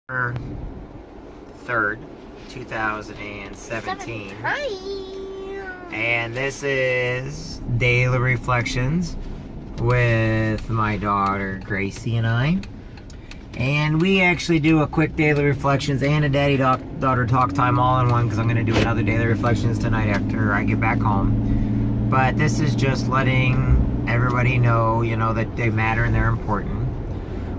3rd, 2017. Hi. And this is Daily Reflections with my daughter Gracie and I. And we actually do a quick Daily Reflections and a daddy-daughter talk time all in one, because I'm going to do another Daily Reflections tonight after I get back home. But this is just letting everybody know, that they matter and they're important.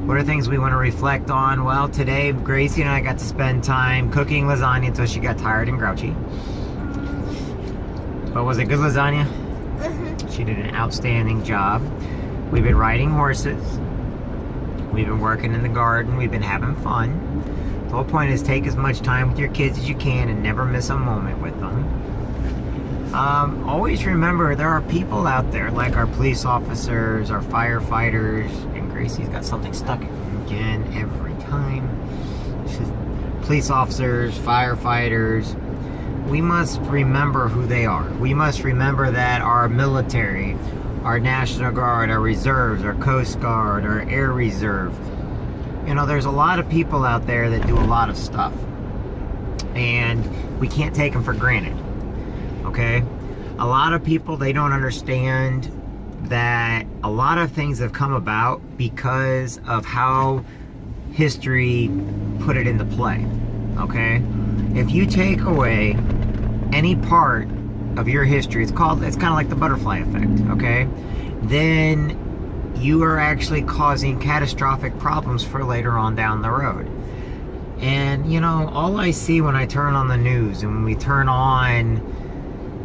What are things we want to reflect on? Well, today Gracie and I got to spend time cooking lasagna until she got tired and grouchy. But was it good lasagna? Mm-hmm. She did an outstanding job. We've been riding horses. We've been working in the garden. We've been having fun. The whole point is take as much time with your kids as you can and never miss a moment with them. Always remember there are people out there like our police officers, our firefighters, and Gracie's got something stuck again every time. Police officers, firefighters, we must remember who they are. We must remember that our military, our National Guard, our reserves, our Coast Guard, our Air Reserve, there's a lot of people out there that do a lot of stuff. And we can't take them for granted. Okay? A lot of people, they don't understand that a lot of things have come about because of how history put it into play. Okay? If you take away any part of your history, it's kind of like the butterfly effect, okay? Then you are actually causing catastrophic problems for later on down the road. And, all I see when I turn on the news and when we turn on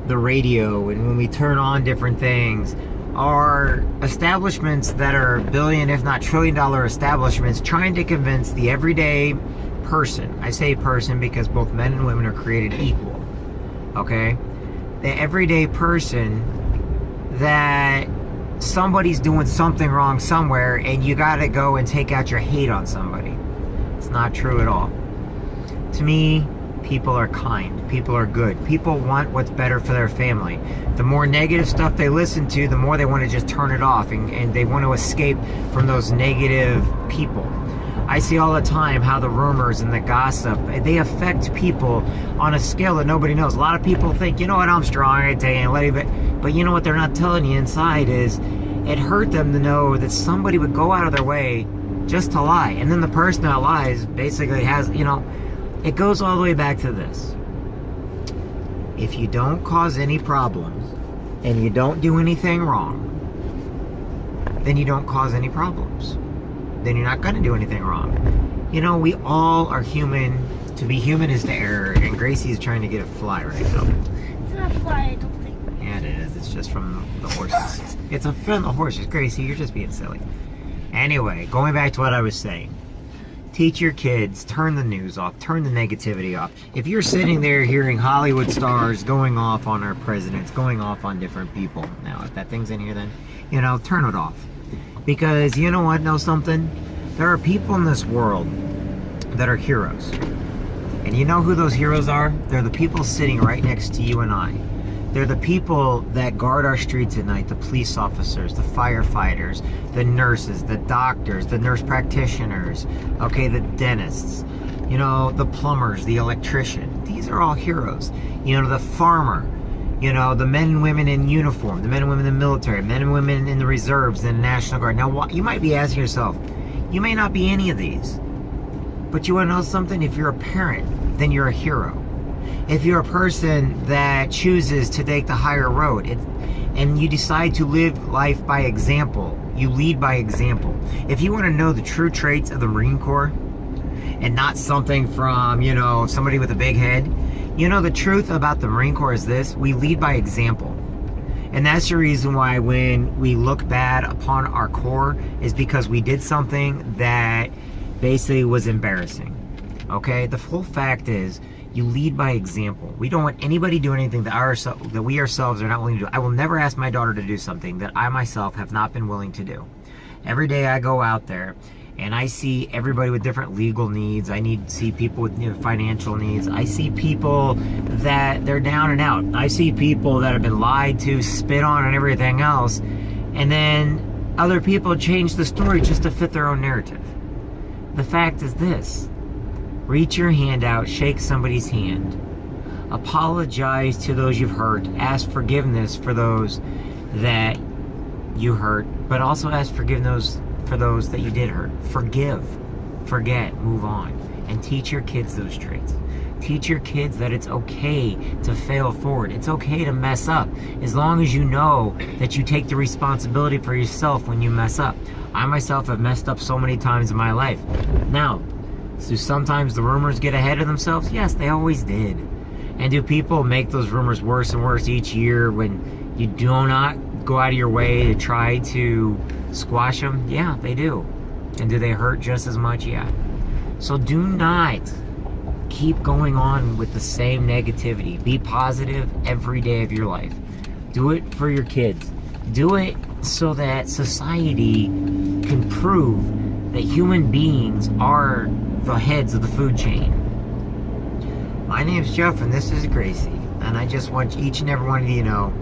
the radio and when we turn on different things are establishments that are billion, if not trillion-dollar establishments trying to convince the everyday person. I say person because both men and women are created equal. Okay? The everyday person that somebody's doing something wrong somewhere and you gotta go and take out your hate on somebody. It's not true at all. To me, people are kind. People are good. People want what's better for their family. The more negative stuff they listen to, the more they want to just turn it off and they want to escape from those negative people. I see all the time how the rumors and the gossip, they affect people on a scale that nobody knows. A lot of people think, I'm strong, I take it, but you know what they're not telling you inside is it hurt them to know that somebody would go out of their way just to lie. And then the person that lies basically has, it goes all the way back to this. If you don't cause any problems and you don't do anything wrong, then you don't cause any problems. Then you're not going to do anything wrong. We all are human. To be human is to err, and Gracie's trying to get a fly right now. It's not a fly, I don't think. Yeah, it is. It's just from the horses. It's from the horses. Gracie, you're just being silly. Anyway, going back to what I was saying. Teach your kids, turn the news off, turn the negativity off. If you're sitting there hearing Hollywood stars going off on our presidents, going off on different people, now if that thing's in here then, turn it off. Because you know what, know something? There are people in this world that are heroes. And you know who those heroes are? They're the people sitting right next to you and I. They're the people that guard our streets at night, the police officers, the firefighters, the nurses, the doctors, the nurse practitioners, okay, the dentists, the plumbers, the electrician. These are all heroes. The farmer, the men and women in uniform, the men and women in the military, men and women in the reserves, in the National Guard. Now, you might be asking yourself, you may not be any of these, but you want to know something? If you're a parent, then you're a hero. If you're a person that chooses to take the higher road and you decide to live life by example, you lead by example. If you want to know the true traits of the Marine Corps and not something from, somebody with a big head, the truth about the Marine Corps is this: we lead by example. And that's the reason why when we look bad upon our Corps is because we did something that basically was embarrassing. Okay? The full fact is, you lead by example. We don't want anybody doing anything that we ourselves are not willing to do. I will never ask my daughter to do something that I myself have not been willing to do. Every day I go out there and I see everybody with different legal needs. I see people with financial needs. I see people that they're down and out. I see people that have been lied to, spit on, and everything else. And then other people change the story just to fit their own narrative. The fact is this: Reach your hand out, shake somebody's hand. Apologize to those you've hurt. Ask forgiveness for those that you hurt, but also ask forgiveness for those that you did hurt. Forgive, forget, move on, and teach your kids those traits. Teach your kids that it's okay to fail forward. It's okay to mess up, as long as you know that you take the responsibility for yourself when you mess up. I myself have messed up so many times in my life. Now, do sometimes the rumors get ahead of themselves? Yes, they always did. And do people make those rumors worse and worse each year when you do not go out of your way to try to squash them? Yeah, they do. And do they hurt just as much? Yeah. So do not keep going on with the same negativity. Be positive every day of your life. Do it for your kids. Do it so that society can prove that human beings are the heads of the food chain. My name's Jeff and this is Gracie. And I just want each and every one of you to know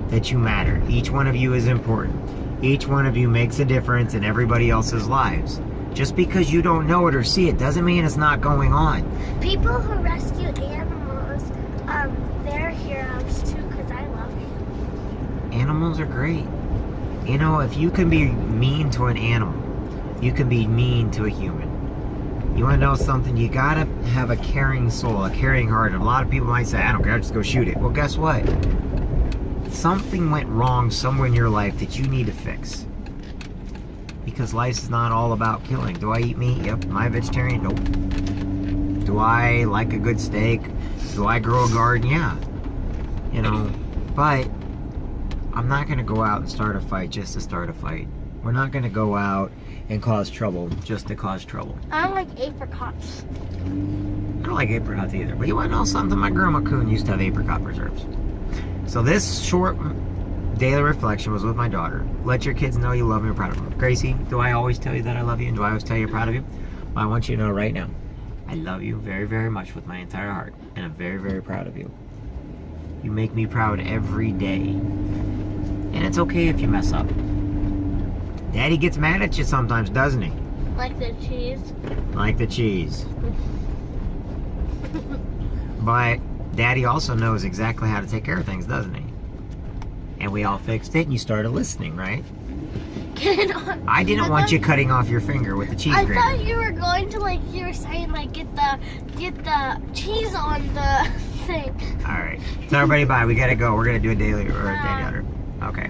that you matter. Each one of you is important. Each one of you makes a difference in everybody else's lives. Just because you don't know it or see it doesn't mean it's not going on. People who rescue animals, they're heroes too, because I love them. Animals are great. You know, if you can be mean to an animal, you can be mean to a human. You want to know something? You gotta have a caring soul, a caring heart. And a lot of people might say, I don't care, just go shoot it. Well, guess what? Something went wrong somewhere in your life that you need to fix. Because life's not all about killing. Do I eat meat? Yep. Am I a vegetarian? Nope. Do I like a good steak? Do I grow a garden? Yeah. You know, but I'm not going to go out and start a fight just to start a fight. We're not going to go out and cause trouble just to cause trouble. I don't like apricots. I don't like apricots either. But you want to know something? My grandma Coon used to have apricot preserves. So this short daily reflection was with my daughter. Let your kids know you love them and you're proud of them. Gracie, do I always tell you that I love you? And do I always tell you I'm proud of you? Well, I want you to know right now, I love you very, very much with my entire heart. And I'm very, very proud of you. You make me proud every day. And it's okay if you mess up. Daddy gets mad at you sometimes, doesn't he? Like the cheese. Like the cheese. But Daddy also knows exactly how to take care of things, doesn't he? And we all fixed it and you started listening, right? I didn't want you cutting off your finger with the cheese grater. I thought you were going to, like, you were saying, like, get the cheese on the thing. Alright. So everybody bye. We gotta go. We're gonna do a daily or a day order. Okay.